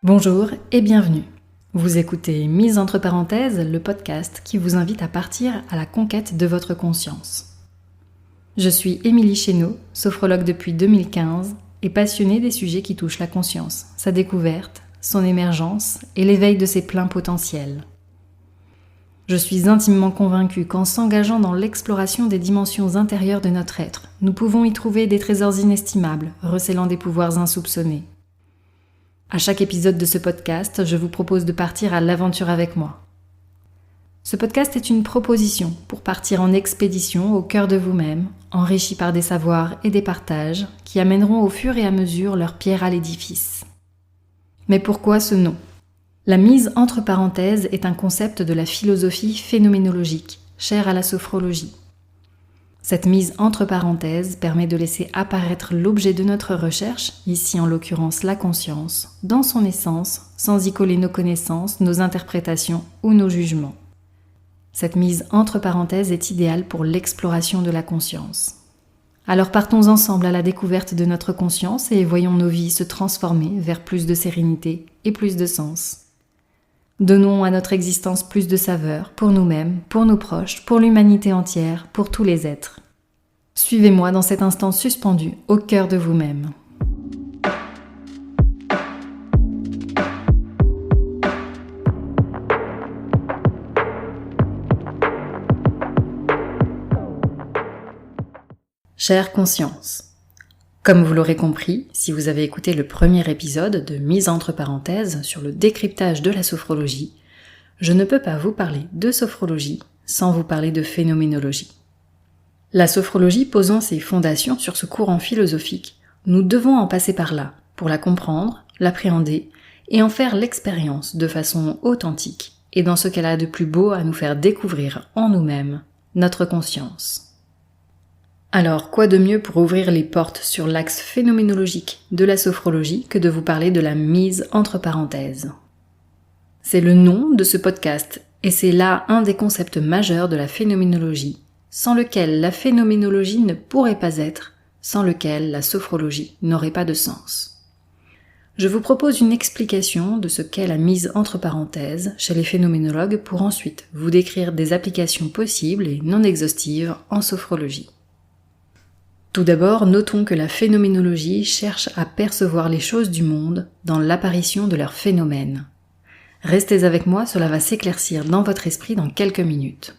Bonjour et bienvenue. Vous écoutez Mise entre parenthèses, le podcast qui vous invite à partir à la conquête de votre conscience. Je suis Émilie Chénaud, sophrologue depuis 2015 et passionnée des sujets qui touchent la conscience, sa découverte, son émergence et l'éveil de ses pleins potentiels. Je suis intimement convaincue qu'en s'engageant dans l'exploration des dimensions intérieures de notre être, nous pouvons y trouver des trésors inestimables, recélant des pouvoirs insoupçonnés. À chaque épisode de ce podcast, je vous propose de partir à l'aventure avec moi. Ce podcast est une proposition pour partir en expédition au cœur de vous-même, enrichi par des savoirs et des partages qui amèneront au fur et à mesure leur pierre à l'édifice. Mais pourquoi ce nom ? La mise entre parenthèses est un concept de la philosophie phénoménologique, chère à la sophrologie. Cette mise entre parenthèses permet de laisser apparaître l'objet de notre recherche, ici en l'occurrence la conscience, dans son essence, sans y coller nos connaissances, nos interprétations ou nos jugements. Cette mise entre parenthèses est idéale pour l'exploration de la conscience. Alors partons ensemble à la découverte de notre conscience et voyons nos vies se transformer vers plus de sérénité et plus de sens. Donnons à notre existence plus de saveur pour nous-mêmes, pour nos proches, pour l'humanité entière, pour tous les êtres. Suivez-moi dans cet instant suspendu au cœur de vous-même. Chère conscience. Comme vous l'aurez compris, si vous avez écouté le premier épisode de Mise entre parenthèses sur le décryptage de la sophrologie, je ne peux pas vous parler de sophrologie sans vous parler de phénoménologie. La sophrologie posant ses fondations sur ce courant philosophique, nous devons en passer par là pour la comprendre, l'appréhender et en faire l'expérience de façon authentique et dans ce qu'elle a de plus beau à nous faire découvrir en nous-mêmes, notre conscience. Alors, quoi de mieux pour ouvrir les portes sur l'axe phénoménologique de la sophrologie que de vous parler de la mise entre parenthèses ? C'est le nom de ce podcast, et c'est là un des concepts majeurs de la phénoménologie, sans lequel la phénoménologie ne pourrait pas être, sans lequel la sophrologie n'aurait pas de sens. Je vous propose une explication de ce qu'est la mise entre parenthèses chez les phénoménologues pour ensuite vous décrire des applications possibles et non exhaustives en sophrologie. Tout d'abord, notons que la phénoménologie cherche à percevoir les choses du monde dans l'apparition de leurs phénomènes. Restez avec moi, cela va s'éclaircir dans votre esprit dans quelques minutes.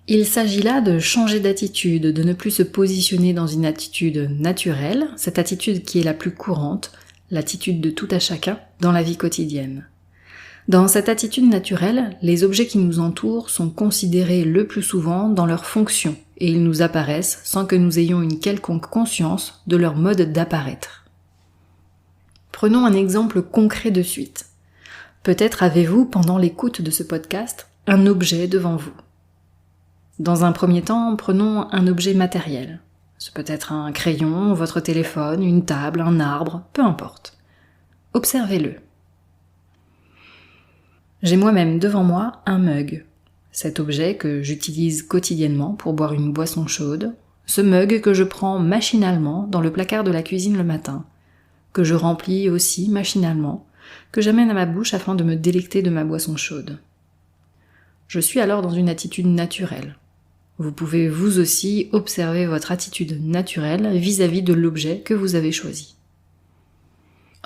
Il s'agit là de changer d'attitude, de ne plus se positionner dans une attitude naturelle, cette attitude qui est la plus courante, l'attitude de tout à chacun dans la vie quotidienne. Dans cette attitude naturelle, les objets qui nous entourent sont considérés le plus souvent dans leur fonction et ils nous apparaissent sans que nous ayons une quelconque conscience de leur mode d'apparaître. Prenons un exemple concret de suite. Peut-être avez-vous, pendant l'écoute de ce podcast, un objet devant vous. Dans un premier temps, prenons un objet matériel. Ce peut être un crayon, votre téléphone, une table, un arbre, peu importe. Observez-le. J'ai moi-même devant moi un mug. Cet objet que j'utilise quotidiennement pour boire une boisson chaude, ce mug que je prends machinalement dans le placard de la cuisine le matin, que je remplis aussi machinalement, que j'amène à ma bouche afin de me délecter de ma boisson chaude. Je suis alors dans une attitude naturelle. Vous pouvez vous aussi observer votre attitude naturelle vis-à-vis de l'objet que vous avez choisi.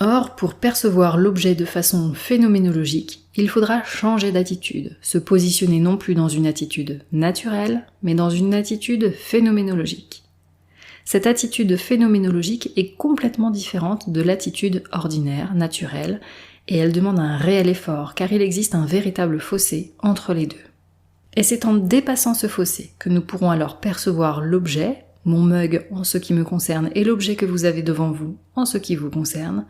Or, pour percevoir l'objet de façon phénoménologique, il faudra changer d'attitude, se positionner non plus dans une attitude naturelle, mais dans une attitude phénoménologique. Cette attitude phénoménologique est complètement différente de l'attitude ordinaire, naturelle, et elle demande un réel effort, car il existe un véritable fossé entre les deux. Et c'est en dépassant ce fossé que nous pourrons alors percevoir l'objet, mon mug en ce qui me concerne et l'objet que vous avez devant vous en ce qui vous concerne,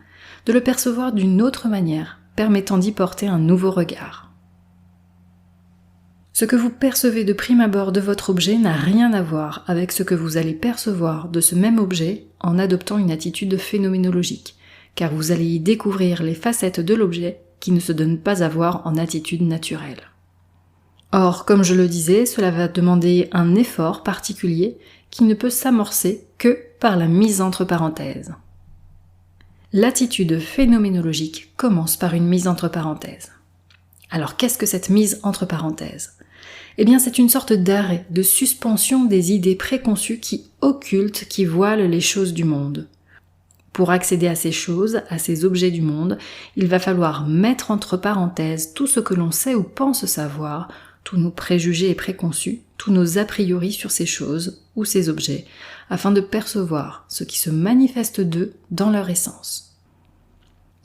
de le percevoir d'une autre manière, permettant d'y porter un nouveau regard. Ce que vous percevez de prime abord de votre objet n'a rien à voir avec ce que vous allez percevoir de ce même objet en adoptant une attitude phénoménologique, car vous allez y découvrir les facettes de l'objet qui ne se donnent pas à voir en attitude naturelle. Or, comme je le disais, cela va demander un effort particulier qui ne peut s'amorcer que par la mise entre parenthèses. L'attitude phénoménologique commence par une mise entre parenthèses. Alors qu'est-ce que cette mise entre parenthèses ? Eh bien, c'est une sorte d'arrêt, de suspension des idées préconçues qui occultent, qui voilent les choses du monde. Pour accéder à ces choses, à ces objets du monde, il va falloir mettre entre parenthèses tout ce que l'on sait ou pense savoir, tous nos préjugés et préconçus, tous nos a priori sur ces choses ou ces objets, afin de percevoir ce qui se manifeste d'eux dans leur essence.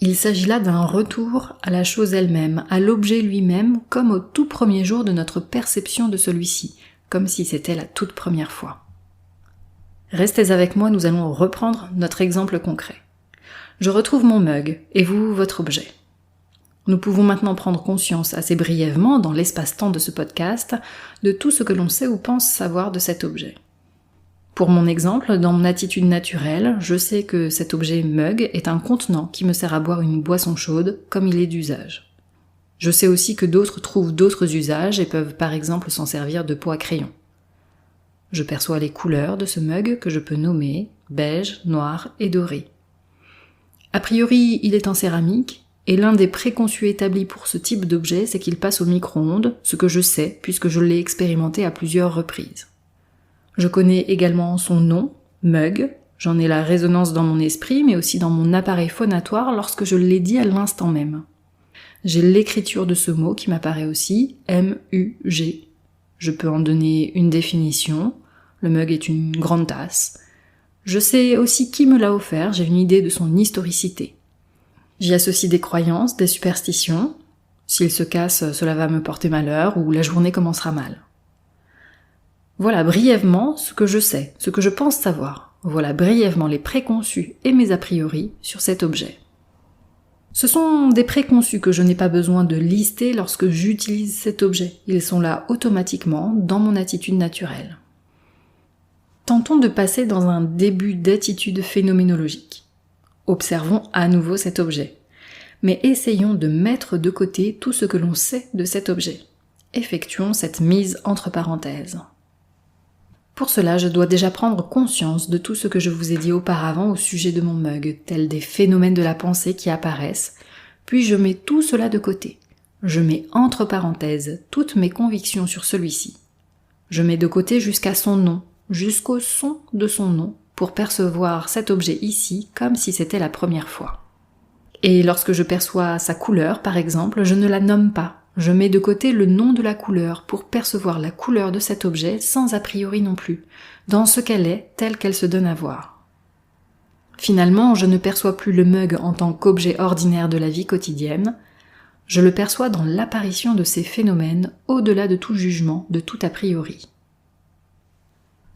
Il s'agit là d'un retour à la chose elle-même, à l'objet lui-même, comme au tout premier jour de notre perception de celui-ci, comme si c'était la toute première fois. Restez avec moi, nous allons reprendre notre exemple concret. Je retrouve mon mug, et vous, votre objet. Nous pouvons maintenant prendre conscience assez brièvement, dans l'espace-temps de ce podcast, de tout ce que l'on sait ou pense savoir de cet objet. Pour mon exemple, dans mon attitude naturelle, je sais que cet objet mug est un contenant qui me sert à boire une boisson chaude, comme il est d'usage. Je sais aussi que d'autres trouvent d'autres usages et peuvent par exemple s'en servir de pot à crayon. Je perçois les couleurs de ce mug que je peux nommer beige, noir et doré. A priori, il est en céramique, et l'un des préconçus établis pour ce type d'objet, c'est qu'il passe au micro-ondes, ce que je sais puisque je l'ai expérimenté à plusieurs reprises. Je connais également son nom, mug, j'en ai la résonance dans mon esprit, mais aussi dans mon appareil phonatoire lorsque je l'ai dit à l'instant même. J'ai l'écriture de ce mot qui m'apparaît aussi, M-U-G. Je peux en donner une définition, le mug est une grande tasse. Je sais aussi qui me l'a offert, j'ai une idée de son historicité. J'y associe des croyances, des superstitions. S'il se casse, cela va me porter malheur ou la journée commencera mal. Voilà brièvement ce que je sais, ce que je pense savoir. Voilà brièvement les préconçus et mes a priori sur cet objet. Ce sont des préconçus que je n'ai pas besoin de lister lorsque j'utilise cet objet. Ils sont là automatiquement dans mon attitude naturelle. Tentons de passer dans un début d'attitude phénoménologique. Observons à nouveau cet objet. Mais essayons de mettre de côté tout ce que l'on sait de cet objet. Effectuons cette mise entre parenthèses. Pour cela, je dois déjà prendre conscience de tout ce que je vous ai dit auparavant au sujet de mon mug, tels des phénomènes de la pensée qui apparaissent, puis je mets tout cela de côté. Je mets entre parenthèses toutes mes convictions sur celui-ci. Je mets de côté jusqu'à son nom, jusqu'au son de son nom, pour percevoir cet objet ici comme si c'était la première fois. Et lorsque je perçois sa couleur, par exemple, je ne la nomme pas. Je mets de côté le nom de la couleur pour percevoir la couleur de cet objet sans a priori non plus, dans ce qu'elle est, telle qu'elle se donne à voir. Finalement, je ne perçois plus le mug en tant qu'objet ordinaire de la vie quotidienne, je le perçois dans l'apparition de ces phénomènes au-delà de tout jugement, de tout a priori.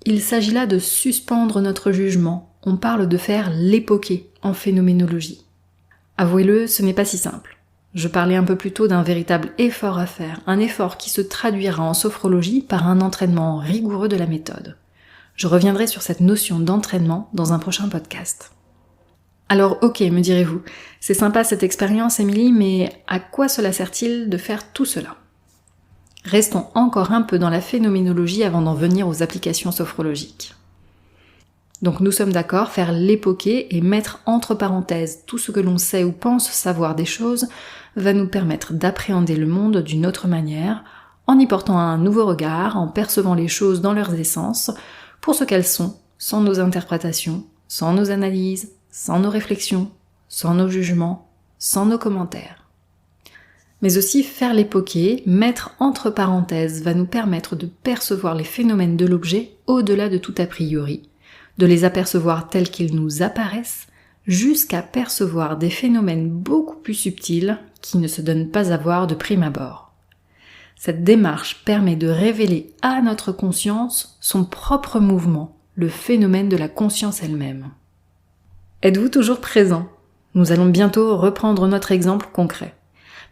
Il s'agit là de suspendre notre jugement, on parle de faire l'époquer en phénoménologie. Avouez-le, ce n'est pas si simple. Je parlais un peu plus tôt d'un véritable effort à faire, un effort qui se traduira en sophrologie par un entraînement rigoureux de la méthode. Je reviendrai sur cette notion d'entraînement dans un prochain podcast. Alors ok, me direz-vous, c'est sympa cette expérience, Émilie, mais à quoi cela sert-il de faire tout cela ? Restons encore un peu dans la phénoménologie avant d'en venir aux applications sophrologiques. Donc nous sommes d'accord, faire l'époquer et mettre entre parenthèses tout ce que l'on sait ou pense savoir des choses va nous permettre d'appréhender le monde d'une autre manière, en y portant un nouveau regard, en percevant les choses dans leurs essences, pour ce qu'elles sont, sans nos interprétations, sans nos analyses, sans nos réflexions, sans nos jugements, sans nos commentaires. Mais aussi faire l'époquer, mettre entre parenthèses va nous permettre de percevoir les phénomènes de l'objet au-delà de tout a priori, de les apercevoir tels qu'ils nous apparaissent, jusqu'à percevoir des phénomènes beaucoup plus subtils qui ne se donnent pas à voir de prime abord. Cette démarche permet de révéler à notre conscience son propre mouvement, le phénomène de la conscience elle-même. Êtes-vous toujours présent ? Nous allons bientôt reprendre notre exemple concret.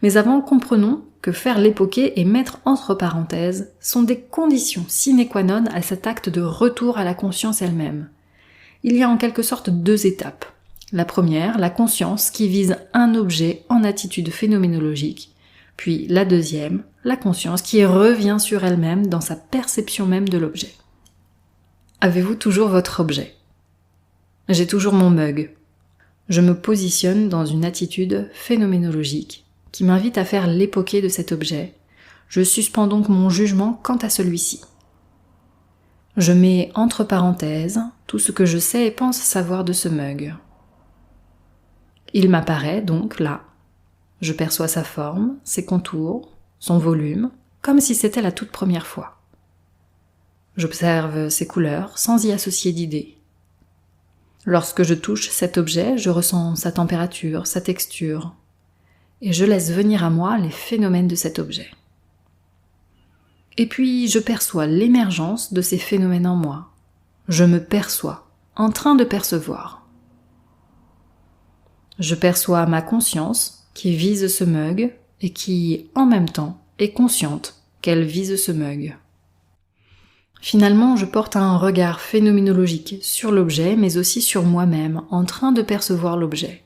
Mais avant, comprenons que faire l'époquer et mettre entre parenthèses sont des conditions sine qua non à cet acte de retour à la conscience elle-même. Il y a en quelque sorte deux étapes. La première, la conscience qui vise un objet en attitude phénoménologique, puis la deuxième, la conscience qui revient sur elle-même dans sa perception même de l'objet. Avez-vous toujours votre objet ? J'ai toujours mon mug. Je me positionne dans une attitude phénoménologique qui m'invite à faire l'époqué de cet objet. Je suspends donc mon jugement quant à celui-ci. Je mets entre parenthèses tout ce que je sais et pense savoir de ce mug. Il m'apparaît donc là. Je perçois sa forme, ses contours, son volume, comme si c'était la toute première fois. J'observe ses couleurs sans y associer d'idée. Lorsque je touche cet objet, je ressens sa température, sa texture, et je laisse venir à moi les phénomènes de cet objet. Et puis je perçois l'émergence de ces phénomènes en moi. Je me perçois, en train de percevoir. Je perçois ma conscience qui vise ce mug et qui, en même temps, est consciente qu'elle vise ce mug. Finalement, je porte un regard phénoménologique sur l'objet, mais aussi sur moi-même, en train de percevoir l'objet.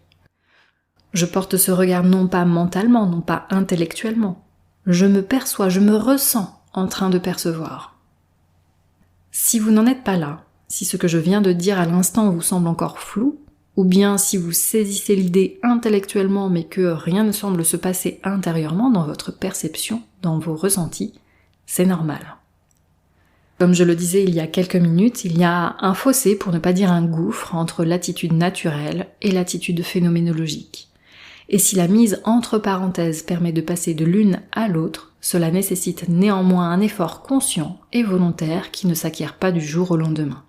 Je porte ce regard non pas mentalement, non pas intellectuellement. Je me perçois, je me ressens en train de percevoir. Si vous n'en êtes pas là, si ce que je viens de dire à l'instant vous semble encore flou, ou bien si vous saisissez l'idée intellectuellement mais que rien ne semble se passer intérieurement dans votre perception, dans vos ressentis, c'est normal. Comme je le disais il y a quelques minutes, il y a un fossé, pour ne pas dire un gouffre, entre l'attitude naturelle et l'attitude phénoménologique. Et si la mise entre parenthèses permet de passer de l'une à l'autre, cela nécessite néanmoins un effort conscient et volontaire qui ne s'acquiert pas du jour au lendemain.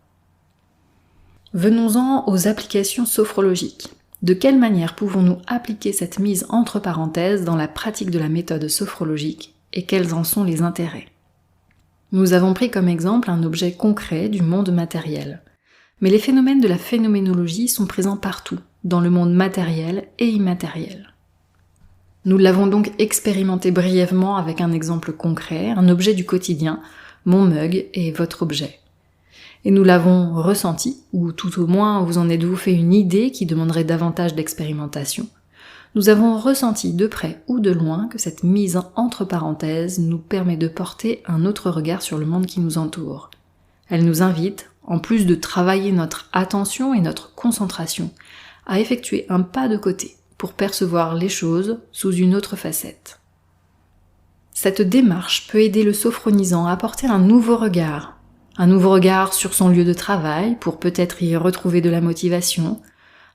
Venons-en aux applications sophrologiques. De quelle manière pouvons-nous appliquer cette mise entre parenthèses dans la pratique de la méthode sophrologique et quels en sont les intérêts ? Nous avons pris comme exemple un objet concret du monde matériel. Mais les phénomènes de la phénoménologie sont présents partout, dans le monde matériel et immatériel. Nous l'avons donc expérimenté brièvement avec un exemple concret, un objet du quotidien, mon mug et votre objet. Et nous l'avons ressenti, ou tout au moins vous en êtes-vous fait une idée qui demanderait davantage d'expérimentation. Nous avons ressenti de près ou de loin que cette mise entre parenthèses nous permet de porter un autre regard sur le monde qui nous entoure. Elle nous invite, en plus de travailler notre attention et notre concentration, à effectuer un pas de côté pour percevoir les choses sous une autre facette. Cette démarche peut aider le sophronisant à porter un nouveau regard sur son lieu de travail pour peut-être y retrouver de la motivation,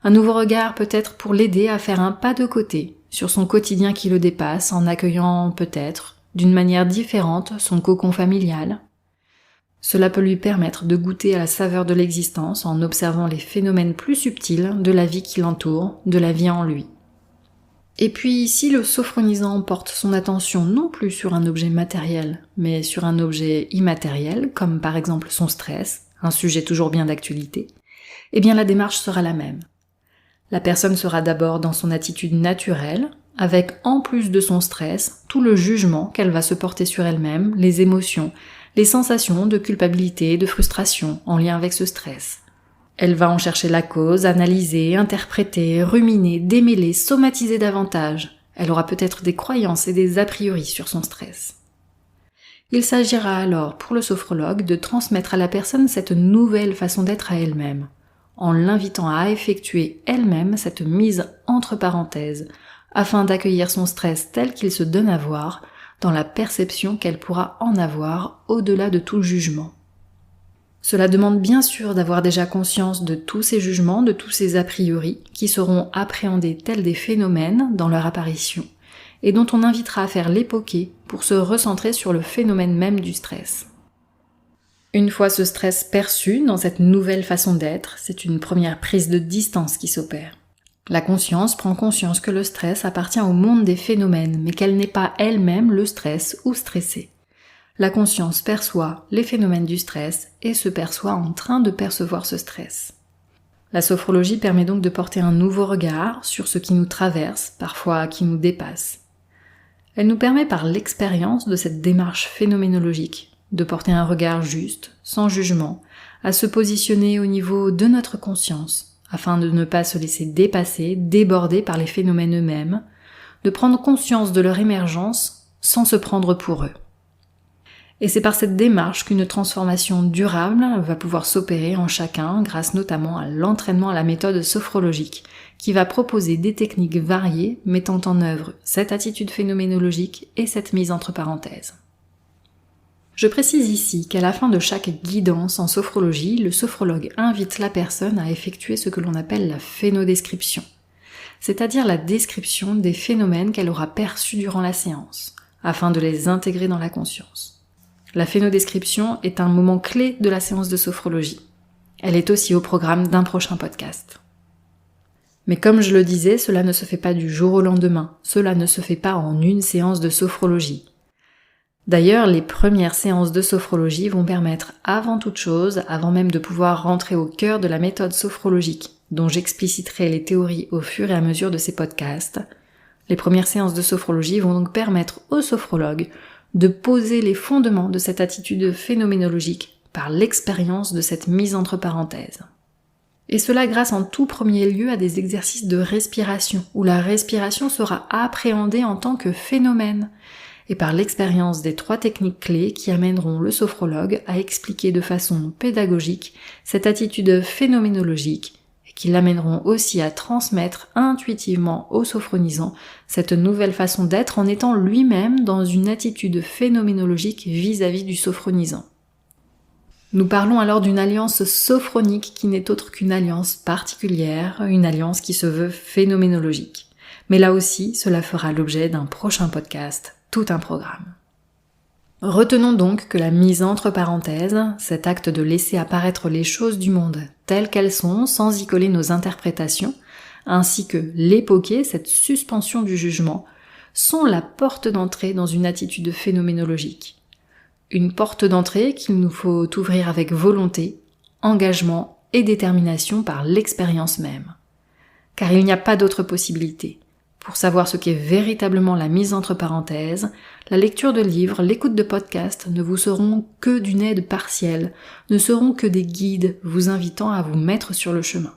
un nouveau regard peut-être pour l'aider à faire un pas de côté sur son quotidien qui le dépasse en accueillant peut-être, d'une manière différente, son cocon familial. Cela peut lui permettre de goûter à la saveur de l'existence en observant les phénomènes plus subtils de la vie qui l'entoure, de la vie en lui. Et puis, si le sophronisant porte son attention non plus sur un objet matériel, mais sur un objet immatériel, comme par exemple son stress, un sujet toujours bien d'actualité, eh bien la démarche sera la même. La personne sera d'abord dans son attitude naturelle, avec en plus de son stress, tout le jugement qu'elle va se porter sur elle-même, les émotions, les sensations de culpabilité et de frustration en lien avec ce stress. Elle va en chercher la cause, analyser, interpréter, ruminer, démêler, somatiser davantage. Elle aura peut-être des croyances et des a priori sur son stress. Il s'agira alors pour le sophrologue de transmettre à la personne cette nouvelle façon d'être à elle-même, en l'invitant à effectuer elle-même cette mise entre parenthèses, afin d'accueillir son stress tel qu'il se donne à voir, dans la perception qu'elle pourra en avoir au-delà de tout jugement. Cela demande bien sûr d'avoir déjà conscience de tous ces jugements, de tous ces a priori, qui seront appréhendés tels des phénomènes dans leur apparition, et dont on invitera à faire l'époqué pour se recentrer sur le phénomène même du stress. Une fois ce stress perçu dans cette nouvelle façon d'être, c'est une première prise de distance qui s'opère. La conscience prend conscience que le stress appartient au monde des phénomènes, mais qu'elle n'est pas elle-même le stress ou stressée. La conscience perçoit les phénomènes du stress et se perçoit en train de percevoir ce stress. La sophrologie permet donc de porter un nouveau regard sur ce qui nous traverse, parfois qui nous dépasse. Elle nous permet par l'expérience de cette démarche phénoménologique de porter un regard juste, sans jugement, à se positionner au niveau de notre conscience, afin de ne pas se laisser dépasser, déborder par les phénomènes eux-mêmes, de prendre conscience de leur émergence sans se prendre pour eux. Et c'est par cette démarche qu'une transformation durable va pouvoir s'opérer en chacun grâce notamment à l'entraînement à la méthode sophrologique qui va proposer des techniques variées mettant en œuvre cette attitude phénoménologique et cette mise entre parenthèses. Je précise ici qu'à la fin de chaque guidance en sophrologie, le sophrologue invite la personne à effectuer ce que l'on appelle la phénodescription, c'est-à-dire la description des phénomènes qu'elle aura perçus durant la séance, afin de les intégrer dans la conscience. La phénodescription est un moment clé de la séance de sophrologie. Elle est aussi au programme d'un prochain podcast. Mais comme je le disais, cela ne se fait pas du jour au lendemain, cela ne se fait pas en une séance de sophrologie. D'ailleurs, les premières séances de sophrologie vont permettre avant toute chose, avant même de pouvoir rentrer au cœur de la méthode sophrologique, dont j'expliciterai les théories au fur et à mesure de ces podcasts, les premières séances de sophrologie vont donc permettre au sophrologue de poser les fondements de cette attitude phénoménologique par l'expérience de cette mise entre parenthèses. Et cela grâce en tout premier lieu à des exercices de respiration, où la respiration sera appréhendée en tant que phénomène, et par l'expérience des 3 techniques clés qui amèneront le sophrologue à expliquer de façon pédagogique cette attitude phénoménologique, et qui l'amèneront aussi à transmettre intuitivement au sophronisant cette nouvelle façon d'être en étant lui-même dans une attitude phénoménologique vis-à-vis du sophronisant. Nous parlons alors d'une alliance sophronique qui n'est autre qu'une alliance particulière, une alliance qui se veut phénoménologique. Mais là aussi, cela fera l'objet d'un prochain podcast, tout un programme. Retenons donc que la mise entre parenthèses, cet acte de laisser apparaître les choses du monde telles qu'elles sont sans y coller nos interprétations, ainsi que l'époquer, cette suspension du jugement, sont la porte d'entrée dans une attitude phénoménologique. Une porte d'entrée qu'il nous faut ouvrir avec volonté, engagement et détermination par l'expérience même. Car il n'y a pas d'autre possibilité. Pour savoir ce qu'est véritablement la mise entre parenthèses, la lecture de livres, l'écoute de podcasts ne vous seront que d'une aide partielle, ne seront que des guides vous invitant à vous mettre sur le chemin.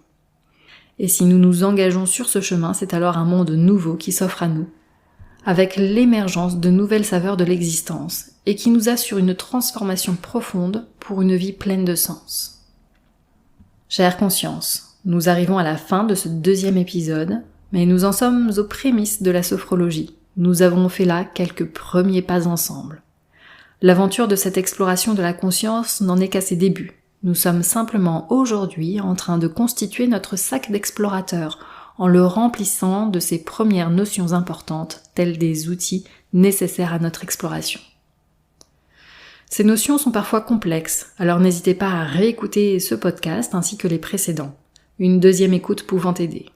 Et si nous nous engageons sur ce chemin, c'est alors un monde nouveau qui s'offre à nous, avec l'émergence de nouvelles saveurs de l'existence, et qui nous assure une transformation profonde pour une vie pleine de sens. Chère conscience, nous arrivons à la fin de ce 2e épisode, mais nous en sommes aux prémices de la sophrologie. Nous avons fait là quelques premiers pas ensemble. L'aventure de cette exploration de la conscience n'en est qu'à ses débuts. Nous sommes simplement aujourd'hui en train de constituer notre sac d'explorateurs en le remplissant de ses premières notions importantes, telles des outils nécessaires à notre exploration. Ces notions sont parfois complexes, alors n'hésitez pas à réécouter ce podcast ainsi que les précédents, une 2e écoute pouvant aider.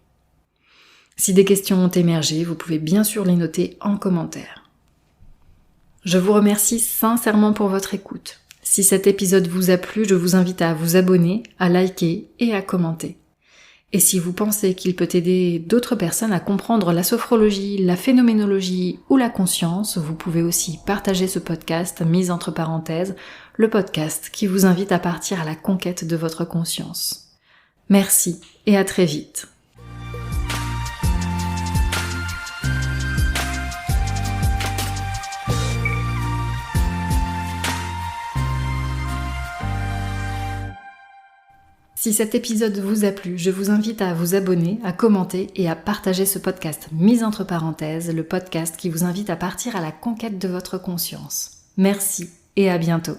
Si des questions ont émergé, vous pouvez bien sûr les noter en commentaire. Je vous remercie sincèrement pour votre écoute. Si cet épisode vous a plu, je vous invite à vous abonner, à liker et à commenter. Et si vous pensez qu'il peut aider d'autres personnes à comprendre la sophrologie, la phénoménologie ou la conscience, vous pouvez aussi partager ce podcast mis entre parenthèses, le podcast qui vous invite à partir à la conquête de votre conscience. Merci et à très vite. Si cet épisode vous a plu, je vous invite à vous abonner, à commenter et à partager ce podcast mis entre parenthèses, le podcast qui vous invite à partir à la conquête de votre conscience. Merci et à bientôt.